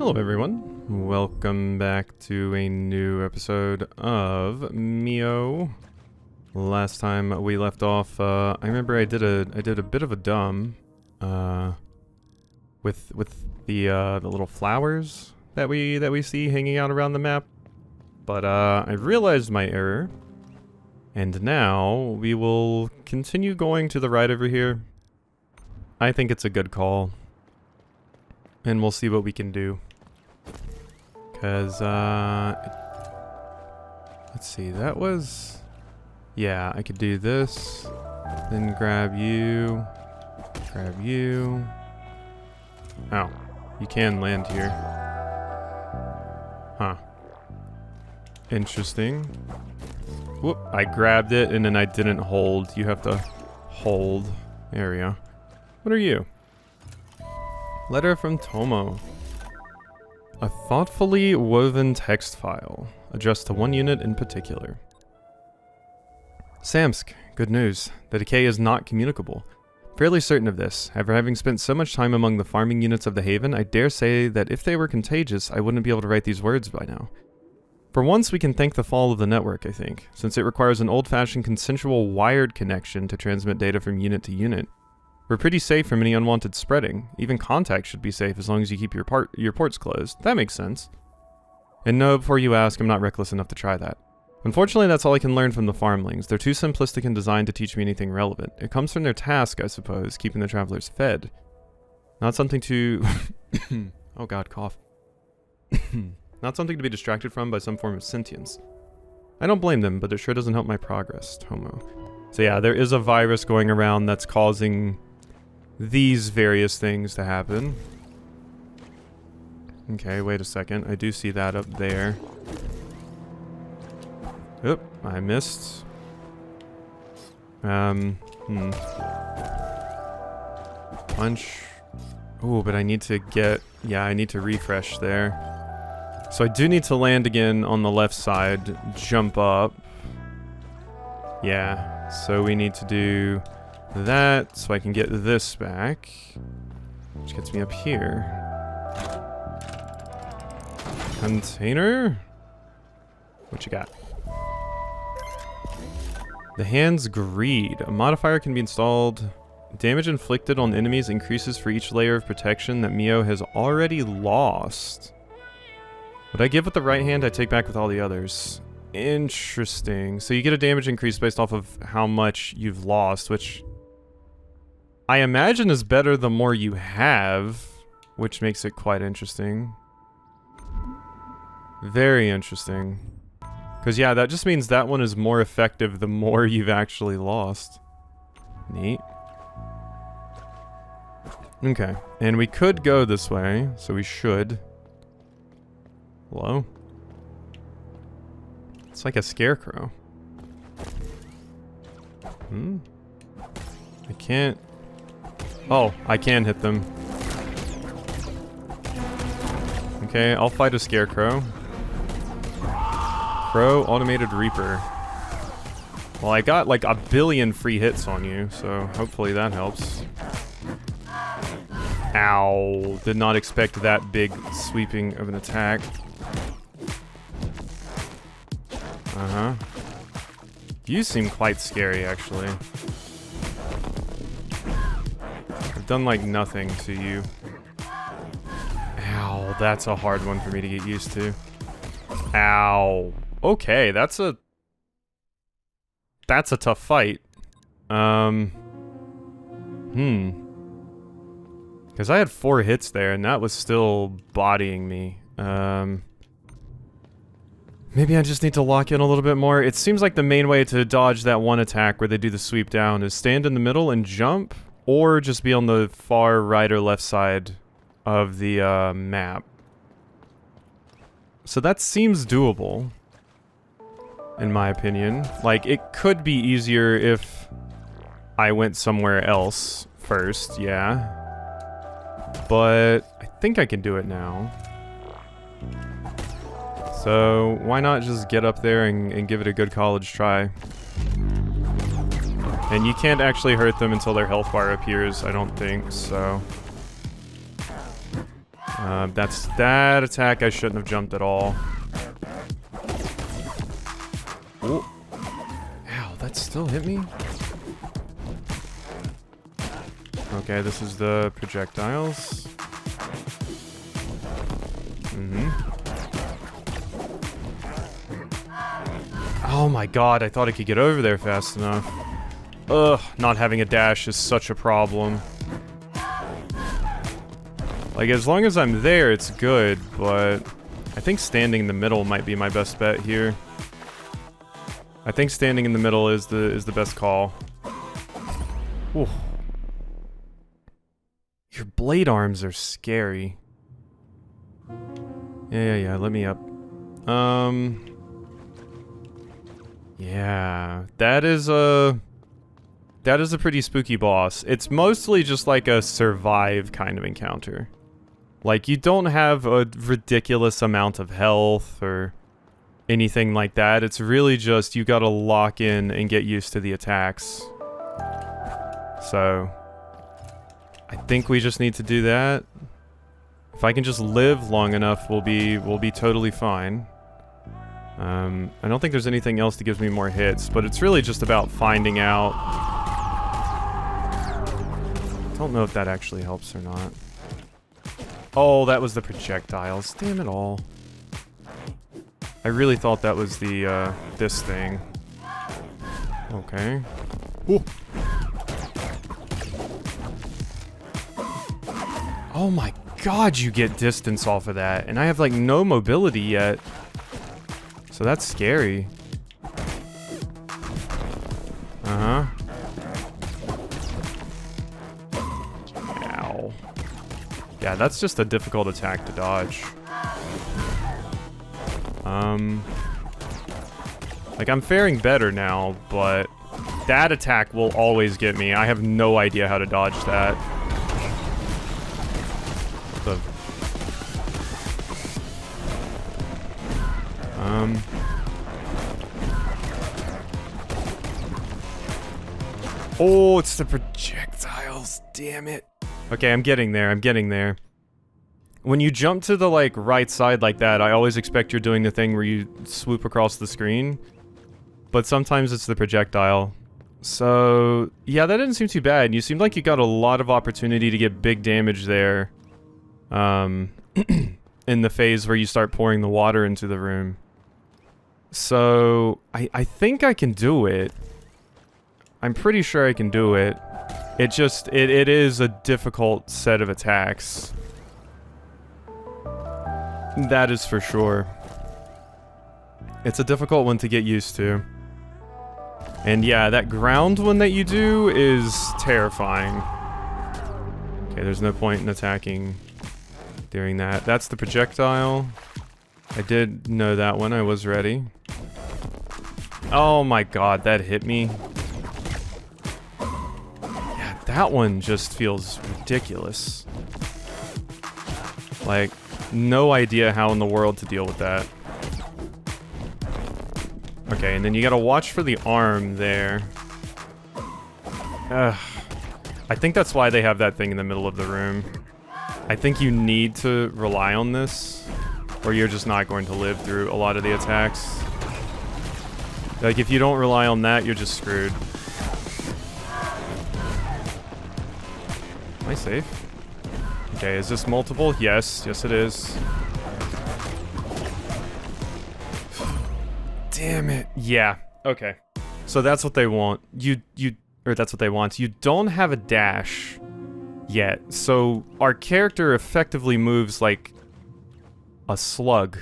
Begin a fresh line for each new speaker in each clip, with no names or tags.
Hello everyone, welcome back to a new episode of MIO. Last time we left off, I remember I did a bit of a dumb, with the little flowers that we see hanging out around the map. But I realized my error, and now we will continue going to the right over here. I think it's a good call, and we'll see what we can do. Because, let's see, that was... Yeah, I could do this, then grab you. Oh, you can land here. Huh. Interesting. Whoop, I grabbed it and then I didn't hold. You have to hold. There we go. What are you? Letter from Tomo. A thoughtfully woven text file, addressed to one unit in particular. Samsk, good news. The decay is not communicable. Fairly certain of this. After having spent so much time among the farming units of the Haven, I dare say that if they were contagious, I wouldn't be able to write these words by now. For once, we can thank the fall of the network, I think, since it requires an old-fashioned consensual wired connection to transmit data from unit to unit. We're pretty safe from any unwanted spreading. Even contact should be safe as long as you keep your ports closed. That makes sense. And no, before you ask, I'm not reckless enough to try that. Unfortunately, that's all I can learn from the farmlings. They're too simplistic in design to teach me anything relevant. It comes from their task, I suppose, keeping the travelers fed. Not something to... oh god, cough. Not something to be distracted from by some form of sentience. I don't blame them, but it sure doesn't help my progress, Tomo. So yeah, there is a virus going around that's causing these various things to happen. Okay, wait a second. I do see that up there. Oop, I missed. Punch. Ooh, but I need to get... Yeah, I need to refresh there. So I do need to land again on the left side, jump up. Yeah, so we need to do that so I can get this back, which gets me up here. Container? What you got? The Hand's Greed. A modifier can be installed. Damage inflicted on enemies increases for each layer of protection that MIO has already lost. What I give with the right hand, I take back with all the others. Interesting. So you get a damage increase based off of how much you've lost, which I imagine is better the more you have, which makes it quite interesting. Very interesting. Because yeah, that just means that one is more effective the more you've actually lost. Neat. Okay, and we could go this way, so we should. Hello? It's like a scarecrow. I can't... Oh, I can hit them. Okay, I'll fight a scarecrow. Crow, automated reaper. Well, I got like a billion free hits on you, so hopefully that helps. Ow. Did not expect that big sweeping of an attack. Uh-huh. You seem quite scary, actually. I've done, like, nothing to you. Ow, that's a hard one for me to get used to. Ow. Okay, that's a tough fight. Because I had 4 hits there, and that was still bodying me. Maybe I just need to lock in a little bit more. It seems like the main way to dodge that one attack where they do the sweep down is stand in the middle and jump, or just be on the far right or left side of the map. So that seems doable, in my opinion. Like, it could be easier if I went somewhere else first, yeah. But I think I can do it now. So why not just get up there and give it a good college try. And you can't actually hurt them until their health bar appears, I don't think, so... That attack I shouldn't have jumped at all. Ooh. Ow, that still hit me? Okay, this is the projectiles. Oh my god, I thought I could get over there fast enough. Ugh, not having a dash is such a problem. Like, as long as I'm there, it's good, but I think standing in the middle might be my best bet here. I think standing in the middle is the best call. Ooh. Your blade arms are scary. Yeah, let me up. Yeah, that is a pretty spooky boss. It's mostly just like a survive kind of encounter. Like, you don't have a ridiculous amount of health or anything like that. It's really just you gotta lock in and get used to the attacks. So, I think we just need to do that. If I can just live long enough, we'll be totally fine. I don't think there's anything else that gives me more hits, but it's really just about finding out. I don't know if that actually helps or not. Oh, that was the projectiles. Damn it all. I really thought that was the, this thing. Okay. Ooh. Oh my god, you get distance off of that. And I have, like, no mobility yet. So that's scary. Uh-huh. Ow. Yeah, that's just a difficult attack to dodge. Like, I'm faring better now, but that attack will always get me. I have no idea how to dodge that. Oh, it's the projectiles. Damn it. Okay, I'm getting there. I'm getting there. When you jump to the, like, right side like that, I always expect you're doing the thing where you swoop across the screen. But sometimes it's the projectile. So, yeah, that didn't seem too bad. You seemed like you got a lot of opportunity to get big damage there. In the phase where you start pouring the water into the room. So, I think I can do it. I'm pretty sure I can do it. It just, it is a difficult set of attacks. That is for sure. It's a difficult one to get used to. And yeah, that ground one that you do is terrifying. Okay, there's no point in attacking during that. That's the projectile. I did know that one. I was ready. Oh my god, that hit me. Yeah, that one just feels ridiculous. Like, no idea how in the world to deal with that. Okay, and then you gotta watch for the arm there. Ugh. I think that's why they have that thing in the middle of the room. I think you need to rely on this, or you're just not going to live through a lot of the attacks. Like, if you don't rely on that, you're just screwed. Am I safe? Okay, is this multiple? Yes. Yes, it is. Damn it. Yeah. Okay. So that's what they want. Or that's what they want. You don't have a dash yet. So our character effectively moves like a slug.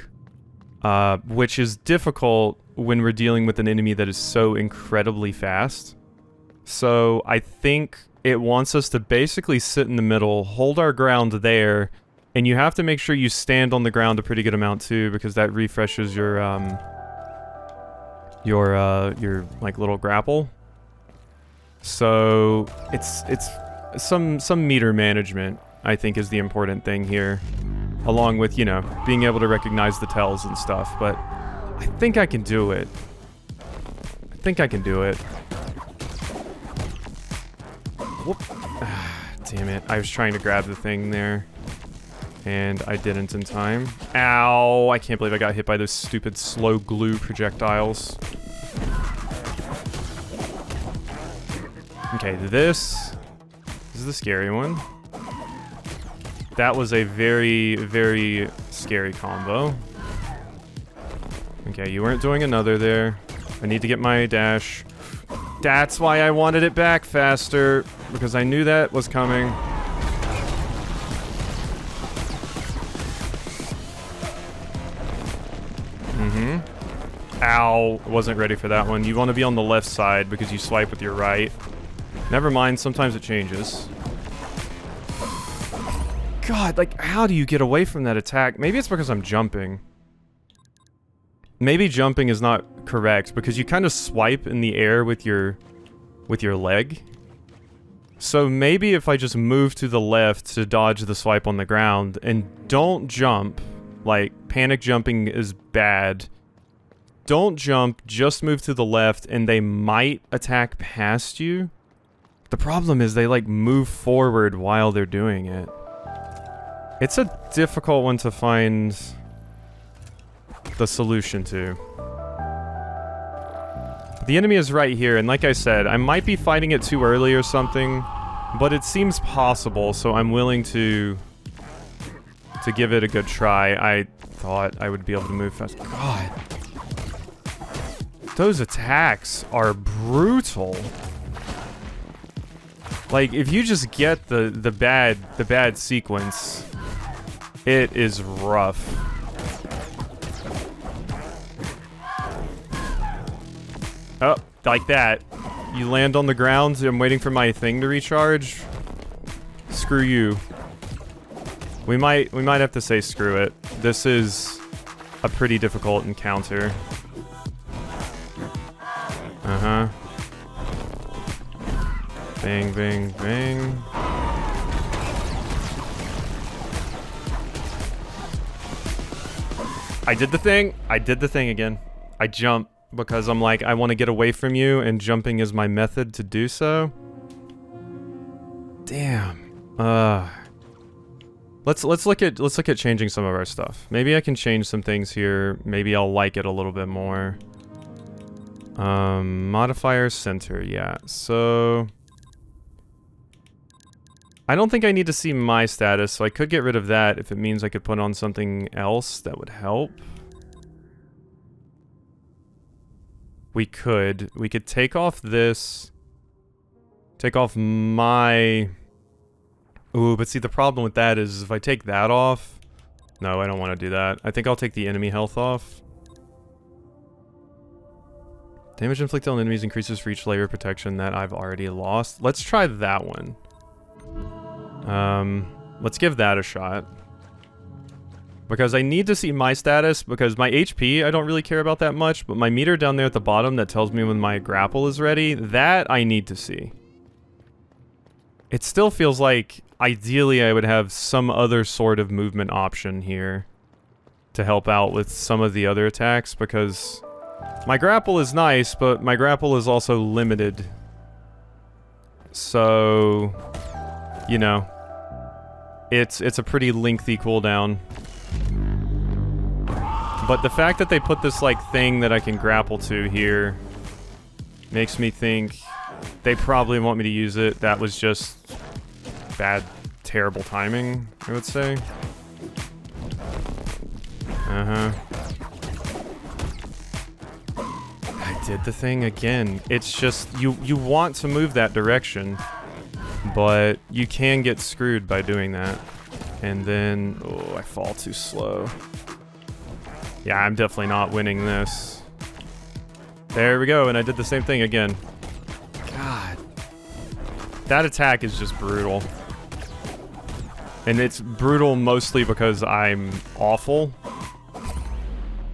Which is difficult when we're dealing with an enemy that is so incredibly fast. So I think it wants us to basically sit in the middle, hold our ground there, and you have to make sure you stand on the ground a pretty good amount too, because that refreshes your like little grapple. So it's some meter management, I think, is the important thing here, along with, you know, being able to recognize the tells and stuff. But I think I can do it. I think I can do it. Whoop. Damn it. I was trying to grab the thing there. And I didn't in time. Ow! I can't believe I got hit by those stupid slow glue projectiles. Okay, this is the scary one. That was a very, very scary combo. Okay, you weren't doing another there. I need to get my dash. That's why I wanted it back faster, because I knew that was coming. Ow, wasn't ready for that one. You want to be on the left side because you swipe with your right. Never mind, sometimes it changes. God, like, how do you get away from that attack? Maybe it's because I'm jumping. Maybe jumping is not correct because you kind of swipe in the air with your leg. So maybe if I just move to the left to dodge the swipe on the ground and don't jump, like, panic jumping is bad. Don't jump, just move to the left, and they might attack past you. The problem is they, like, move forward while they're doing it. It's a difficult one to find the solution to. The enemy is right here, and like I said, I might be fighting it too early or something, but it seems possible, so I'm willing to give it a good try. I thought I would be able to move fast. God. Those attacks are brutal. Like, if you just get the bad sequence, it is rough. Oh, like that. You land on the ground, I'm waiting for my thing to recharge. Screw you. We might have to say screw it. This is a pretty difficult encounter. Uh-huh. Bang, bang, bang. I did the thing. I did the thing again. I jump because I'm like, I want to get away from you, and jumping is my method to do so. Damn. Let's look at changing some of our stuff. Maybe I can change some things here. Maybe I'll like it a little bit more. Modifier center, yeah. So I don't think I need to see my status, so I could get rid of that if it means I could put on something else that would help. We could take off this. Take off my... Ooh, but see, the problem with that is if I take that off... No, I don't want to do that. I think I'll take the enemy health off. Damage inflicted on enemies increases for each layer of protection that I've already lost. Let's try that one. Let's give that a shot. Because I need to see my status, because my HP I don't really care about that much, but my meter down there at the bottom that tells me when my grapple is ready, that I need to see. It still feels like, ideally I would have some other sort of movement option here to help out with some of the other attacks, because my grapple is nice, but my grapple is also limited. So, you know, it's a pretty lengthy cooldown. But the fact that they put this, like, thing that I can grapple to here makes me think they probably want me to use it. That was just bad, terrible timing, I would say. Uh-huh. I did the thing again. It's just, you want to move that direction, but you can get screwed by doing that. And then, oh, I fall too slow. Yeah, I'm definitely not winning this. There we go, and I did the same thing again. God. That attack is just brutal. And it's brutal mostly because I'm awful.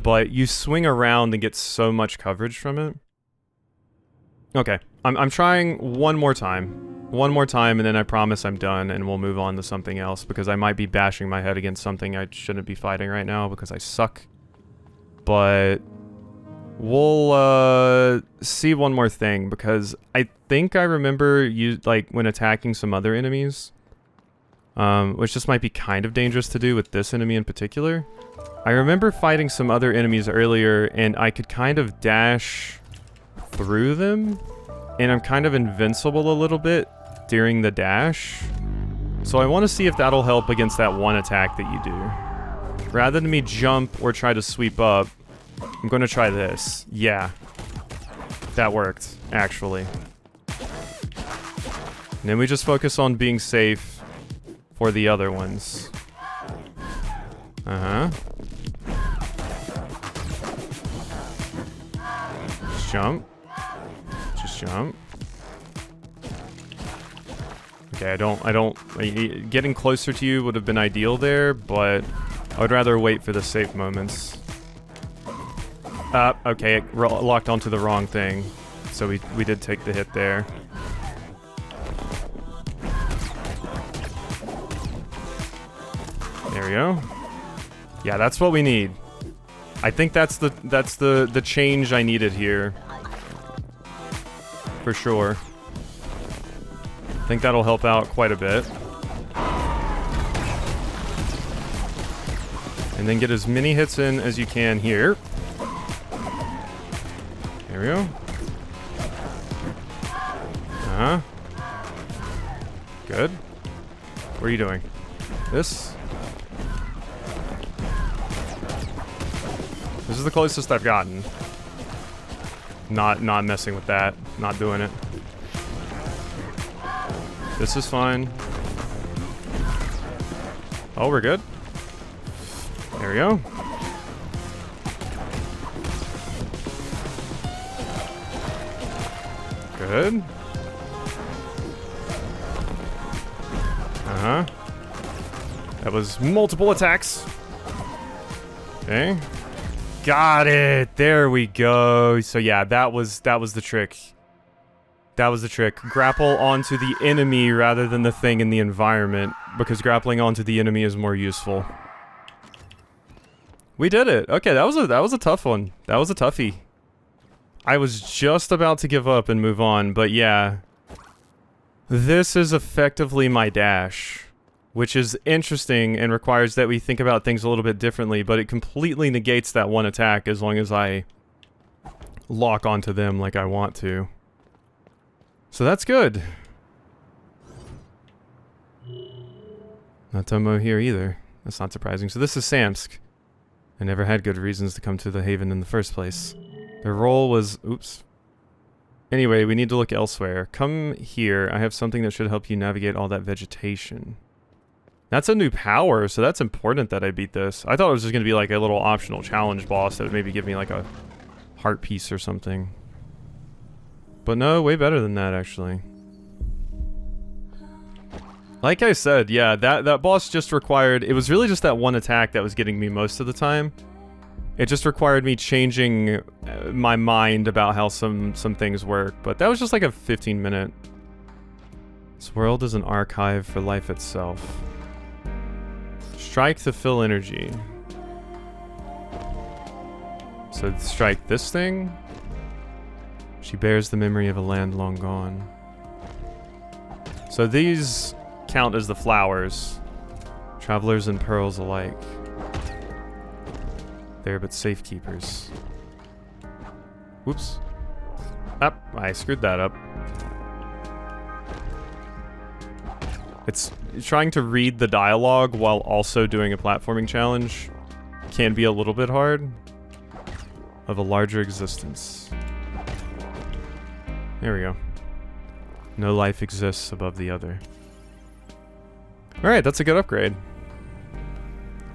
But you swing around and get so much coverage from it. Okay, I'm trying one more time. One more time, and then I promise I'm done, and we'll move on to something else, because I might be bashing my head against something I shouldn't be fighting right now, because I suck. But we'll see one more thing, because I think I remember you, like, when attacking some other enemies, which just might be kind of dangerous to do with this enemy in particular. I remember fighting some other enemies earlier, and I could kind of dash through them, and I'm kind of invincible a little bit during the dash. So I want to see if that'll help against that one attack that you do. Rather than me jump or try to sweep up, I'm going to try this. Yeah. That worked, actually. And then we just focus on being safe for the other ones. Uh-huh. Just jump. Just jump. Okay, I don't... Getting closer to you would have been ideal there, but I would rather wait for the safe moments. Okay, it locked onto the wrong thing. So we did take the hit there. There we go. Yeah, that's what we need. I think that's the change I needed here. For sure. I think that'll help out quite a bit. And then get as many hits in as you can here. There we go. Uh-huh. Good. What are you doing? This? This is the closest I've gotten. Not messing with that. Not doing it. This is fine. Oh, we're good. There we go. Good. Uh-huh. That was multiple attacks. Okay. Got it. There we go. So yeah, that was the trick. That was the trick. Grapple onto the enemy rather than the thing in the environment, because grappling onto the enemy is more useful. We did it. Okay, that was a tough one. That was a toughie. I was just about to give up and move on, but yeah. This is effectively my dash, which is interesting and requires that we think about things a little bit differently, but it completely negates that one attack as long as I lock onto them like I want to. So that's good. Not Tomo here either. That's not surprising. So this is Samsk. I never had good reasons to come to the Haven in the first place. Their role was... Oops. Anyway, we need to look elsewhere. Come here. I have something that should help you navigate all that vegetation. That's a new power, so that's important that I beat this. I thought it was just going to be like a little optional challenge boss that would maybe give me like a heart piece or something. But no, way better than that, actually. Like I said, yeah, that boss just required... It was really just that one attack that was getting me most of the time. It just required me changing my mind about how some things work. But that was just like a 15-minute... This world is an archive for life itself. Strike to fill energy. So strike this thing. She bears the memory of a land long gone. So these count as the flowers. Travelers and pearls alike. They're but safekeepers. Whoops. Up. I screwed that up. It's trying to read the dialogue while also doing a platforming challenge can be a little bit hard. Of a larger existence. There we go. No life exists above the other. Alright, that's a good upgrade.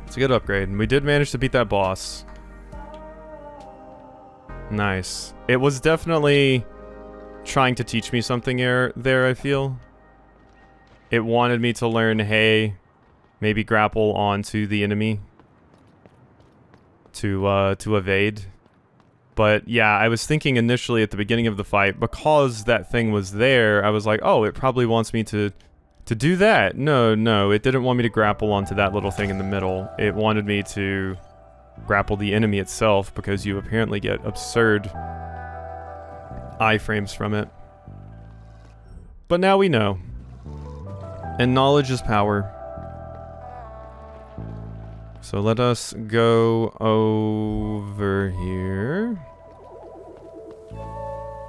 It's a good upgrade. And we did manage to beat that boss. Nice. It was definitely trying to teach me something there, I feel. It wanted me to learn, hey, maybe grapple onto the enemy to evade. But yeah, I was thinking initially at the beginning of the fight, because that thing was there, I was like, oh, it probably wants me to do that. No, it didn't want me to grapple onto that little thing in the middle. It wanted me to grapple the enemy itself, because you apparently get absurd iframes from it. But now we know. And knowledge is power. So let us go over here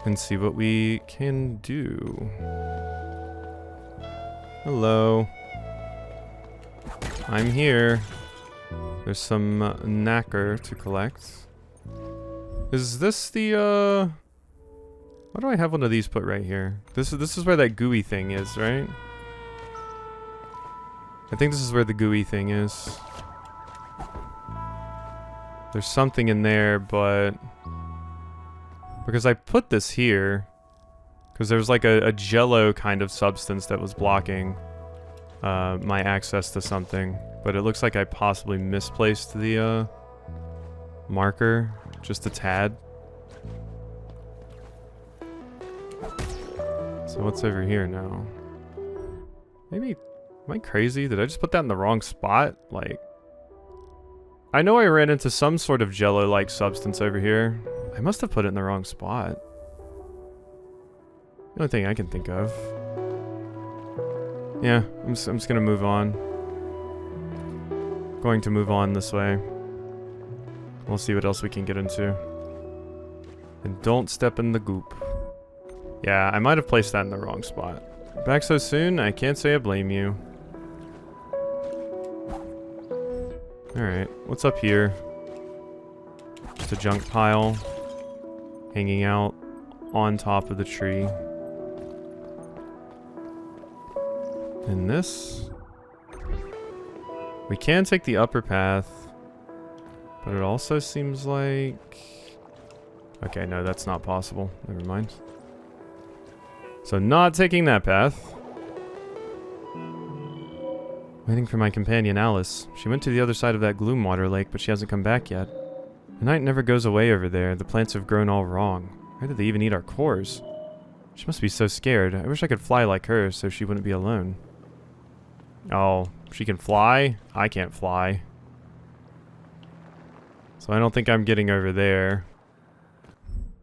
and see what we can do. Hello. I'm here. There's some knacker to collect. Is this the why do I have one of these put right here? This is where that gooey thing is, right? I think this is where the gooey thing is. There's something in there, but because I put this here because there was like a jello kind of substance that was blocking my access to something, but it looks like I possibly misplaced the marker just a tad. So what's over here now? Maybe, am I crazy? Did I just put that in the wrong spot? Like, I know I ran into some sort of jello-like substance over here. I must have put it in the wrong spot. The only thing I can think of. Yeah, I'm just gonna move on. Going to move on this way. We'll see what else we can get into. And don't step in the goop. Yeah, I might have placed that in the wrong spot. Back so soon, I can't say I blame you. Alright, what's up here? Just a junk pile. Hanging out on top of the tree. And this? We can take the upper path. But it also seems like... Okay, no, that's not possible. Never mind. So not taking that path. Waiting for my companion Alice. She went to the other side of that Gloomwater lake, but she hasn't come back yet. The night never goes away over there. The plants have grown all wrong. Why did they even eat our cores? She must be so scared. I wish I could fly like her so she wouldn't be alone. Oh, she can fly? I can't fly. So I don't think I'm getting over there.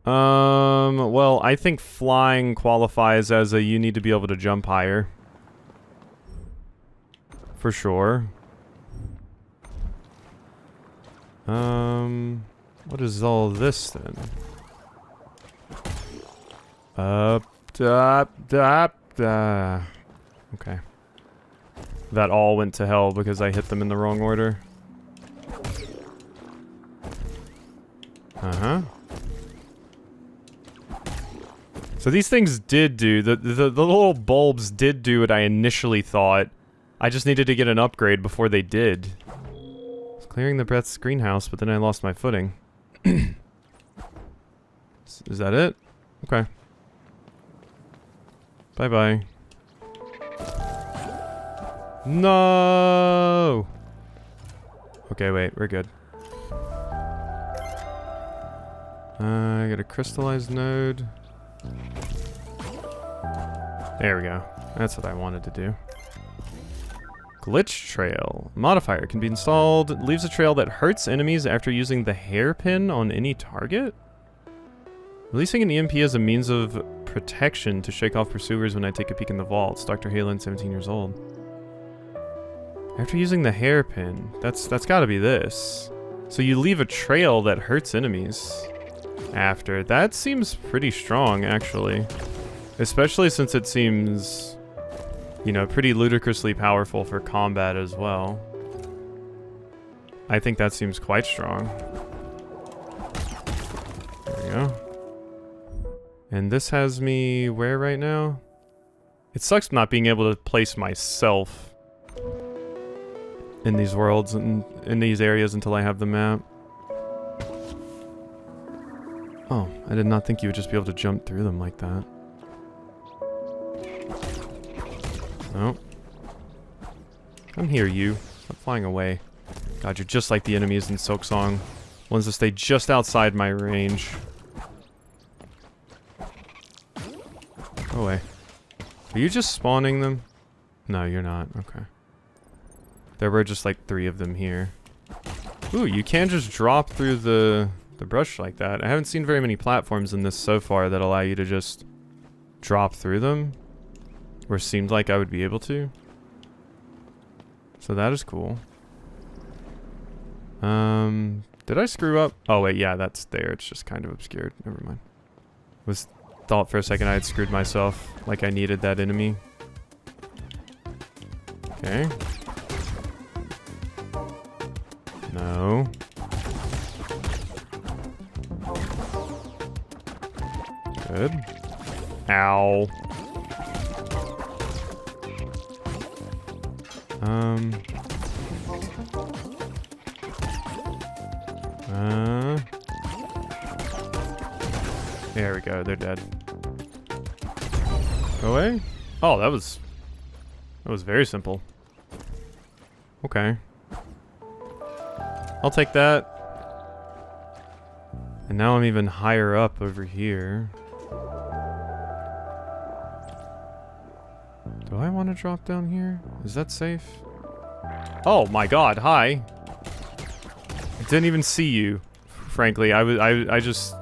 Well, I think flying qualifies as a you need to be able to jump higher. For sure. What is all this then? Okay. That all went to hell because I hit them in the wrong order. Uh-huh. So these things did do, the little bulbs did do what I initially thought. I just needed to get an upgrade before they did. I was clearing the Breath's greenhouse, but then I lost my footing. Is that it? Okay. Bye-bye. No! Okay, wait, we're good. I got a crystallized node. There we go. That's what I wanted to do. Glitch trail. Modifier can be installed. Leaves a trail that hurts enemies after using the hairpin on any target. Releasing an EMP as a means of protection to shake off pursuers when I take a peek in the vaults. Dr. Halen, 17 years old. After using the hairpin, that's gotta be this. So you leave a trail that hurts enemies after. That seems pretty strong, actually. Especially since it seems, you know, pretty ludicrously powerful for combat as well. I think that seems quite strong. There we go. And this has me where right now? It sucks not being able to place myself in these worlds and in these areas until I have the map. Oh, I did not think you would just be able to jump through them like that. No. Come here, you. Stop flying away. God, you're just like the enemies in Silksong. Ones that stay just outside my range. Go away. Are you just spawning them? No, you're not. Okay. There were just like 3 of them here. Ooh, you can just drop through the brush like that. I haven't seen very many platforms in this so far that allow you to just drop through them. Or seemed like I would be able to. So that is cool. Did I screw up? Oh wait, yeah, that's there. It's just kind of obscured. Never mind. Thought for a second I had screwed myself, like I needed that enemy. Okay. No. Good. Ow. There we go, they're dead. Go away? Oh, that was very simple. Okay. I'll take that. And now I'm even higher up over here. Do I want to drop down here? Is that safe? Oh my god, hi. I didn't even see you, frankly. I just...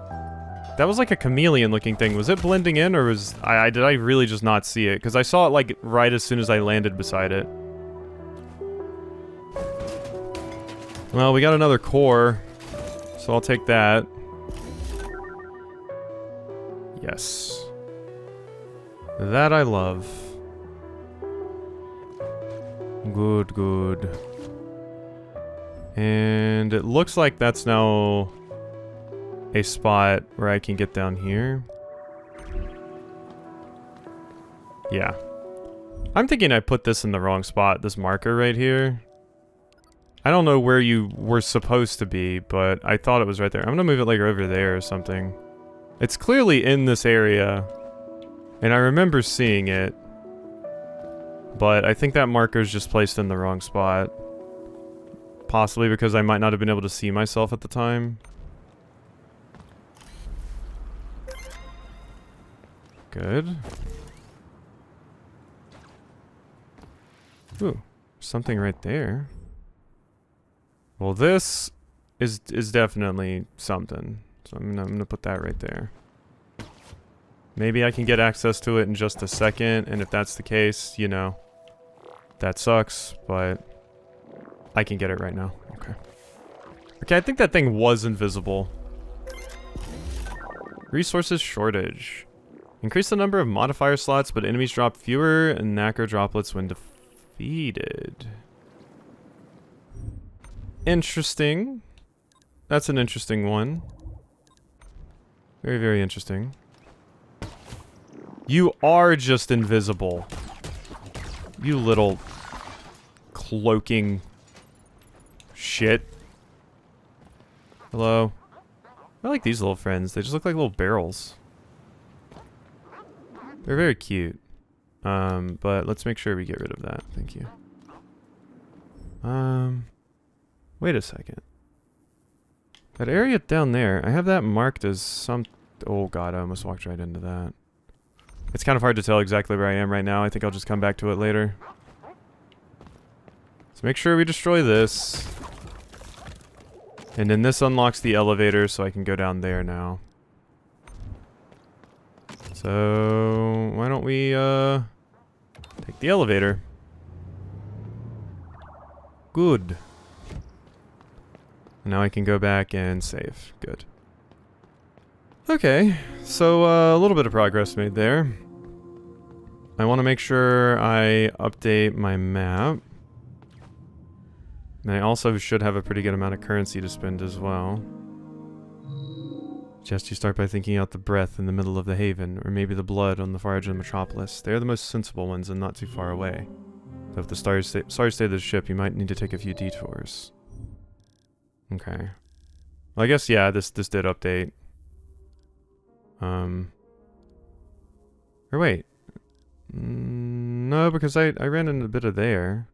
That was like a chameleon looking thing. Was it blending in or was... did I really just not see it? Because I saw it like right as soon as I landed beside it. Well, we got another core. So I'll take that. Yes. That I love. Good, good. And it looks like that's now a spot where I can get down here. Yeah. I'm thinking I put this in the wrong spot, this marker right here. I don't know where you were supposed to be, but I thought it was right there. I'm gonna move it like over there or something. It's clearly in this area, and I remember seeing it. But I think that marker is just placed in the wrong spot. Possibly because I might not have been able to see myself at the time. Good. Ooh, something right there. Well, this is definitely something. So I'm gonna put that right there. Maybe I can get access to it in just a second, and if that's the case, you know, that sucks, but I can get it right now. Okay. Okay, I think that thing was invisible. Resources shortage. Increase the number of modifier slots, but enemies drop fewer and nacre droplets when defeated. Interesting. That's an interesting one. Very, very interesting. You are just invisible. You little cloaking shit. Hello. I like these little friends. They just look like little barrels. They're very cute. But let's make sure we get rid of that. Thank you. Wait a second. That area down there, I have that marked as some... Oh god, I almost walked right into that. It's kind of hard to tell exactly where I am right now. I think I'll just come back to it later. Let's make sure we destroy this. And then this unlocks the elevator so I can go down there now. So, why don't we, take the elevator. Good. Now I can go back and save. Good. Okay, so a little bit of progress made there. I want to make sure I update my map. And I also should have a pretty good amount of currency to spend as well. Just you start by thinking out the breath in the middle of the haven, or maybe the blood on the far edge of the metropolis. They are the most sensible ones and not too far away. So if the sorry state of the ship, you might need to take a few detours. Okay. Well, I guess, yeah, this did update. Or wait. No, because I ran into a bit of there.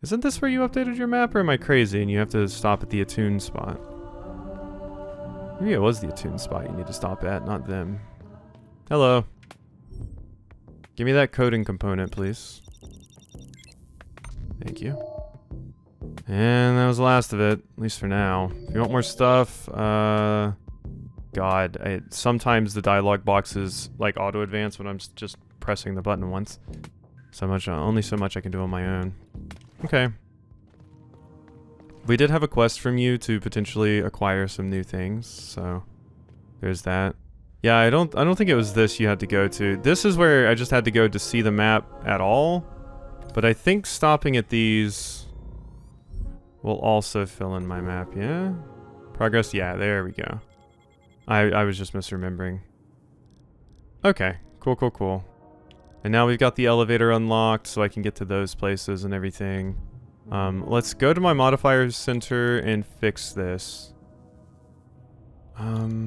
Isn't this where you updated your map, or am I crazy and you have to stop at the attune spot? Maybe it was the attune spot you need to stop at, not them. Hello. Give me that coding component, please. Thank you. And that was the last of it, at least for now. If you want more stuff, God, sometimes the dialogue boxes like auto advance when I'm just pressing the button once. So much, only so much I can do on my own. Okay. We did have a quest from you to potentially acquire some new things, so there's that. Yeah, I don't think it was this you had to go to. This is where I just had to go to see the map at all. But I think stopping at these will also fill in my map, yeah? Progress, yeah, there we go. I was just misremembering. Okay, cool. And now we've got the elevator unlocked, so I can get to those places and everything. Let's go to my modifier center and fix this. I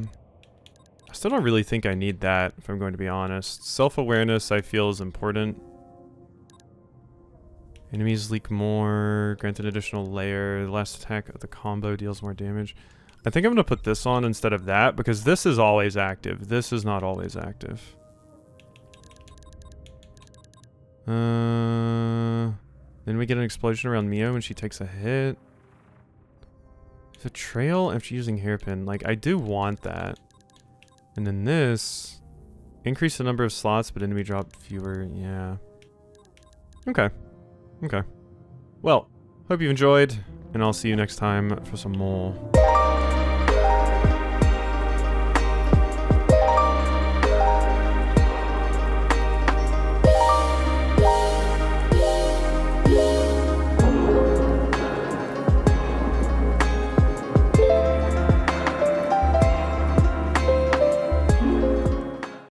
still don't really think I need that, if I'm going to be honest. Self-awareness, I feel, is important. Enemies leak more, grant an additional layer. The last attack of the combo deals more damage. I think I'm going to put this on instead of that, because this is always active. This is not always active. Then we get an explosion around MIO when she takes a hit. There's a trail after using hairpin. Like, I do want that. And then this, increase the number of slots, but enemy drop fewer. Yeah. Okay. Well, hope you've enjoyed, and I'll see you next time for some more.